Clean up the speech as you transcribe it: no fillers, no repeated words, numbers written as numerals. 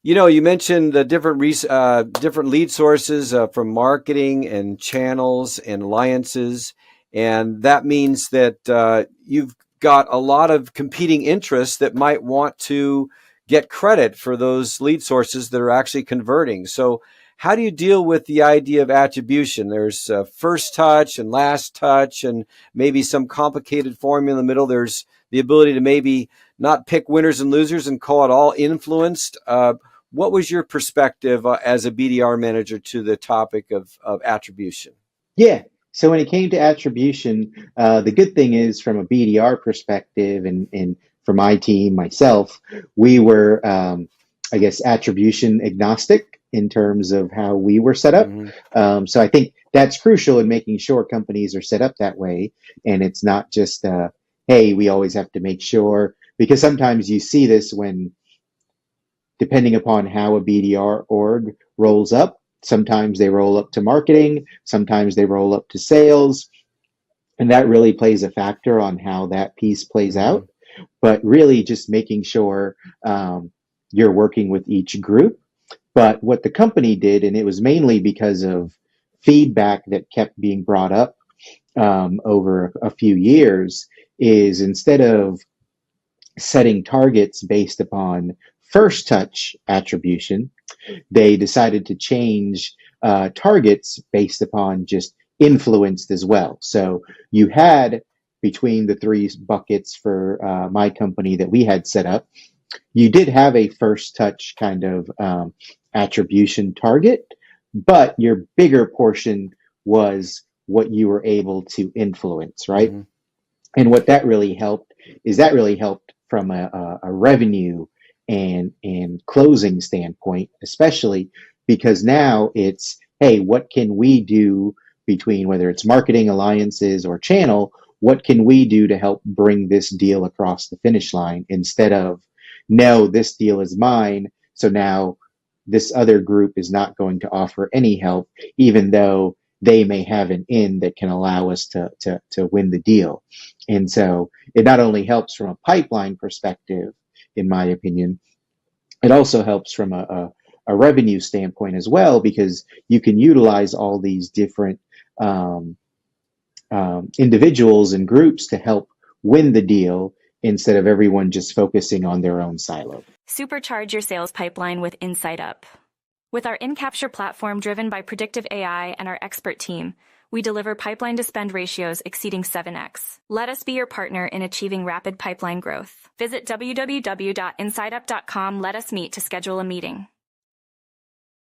You mentioned the different lead sources from marketing and channels and alliances, and that means that you've got a lot of competing interests that might want to get credit for those lead sources that are actually converting. So, how do you deal with the idea of attribution? There's first touch and last touch, and maybe some complicated formula in the middle. There's the ability to maybe not pick winners and losers and call it all influenced. What was your perspective as a BDR manager to the topic of attribution? Yeah. So when it came to attribution, the good thing is from a BDR perspective, and for my team, myself, we were, I guess, attribution agnostic in terms of how we were set up. Mm-hmm. So I think that's crucial in making sure companies are set up that way, and it's not just, hey, we always have to make sure, because sometimes you see this when, depending upon how a BDR org rolls up. Sometimes they roll up to marketing, sometimes they roll up to sales, and that really plays a factor on how that piece plays Mm-hmm. out. But really, just making sure you're working with each group. But what the company did, and it was mainly because of feedback that kept being brought up over a few years, is instead of setting targets based upon first touch attribution, they decided to change targets based upon just influenced as well. So you had, between the three buckets for my company that we had set up, you did have a first touch kind of attribution target, but your bigger portion was what you were able to influence, right? Mm-hmm. And what that really helped is that really helped from a revenue and closing standpoint, especially because now it's, hey, what can we do between, whether it's marketing alliances or channel, what can we do to help bring this deal across the finish line, instead of, no, this deal is mine, so now this other group is not going to offer any help, even though they may have an in that can allow us to win the deal. And so it not only helps from a pipeline perspective, in my opinion, it also helps from a revenue standpoint as well, because you can utilize all these different individuals and groups to help win the deal, instead of everyone just focusing on their own silo. Supercharge your sales pipeline with InsightUp. With our InCapture platform driven by predictive AI and our expert team, we deliver pipeline to spend ratios exceeding 7x. Let us be your partner in achieving rapid pipeline growth. Visit www.insightUp.com. Let us meet to schedule a meeting.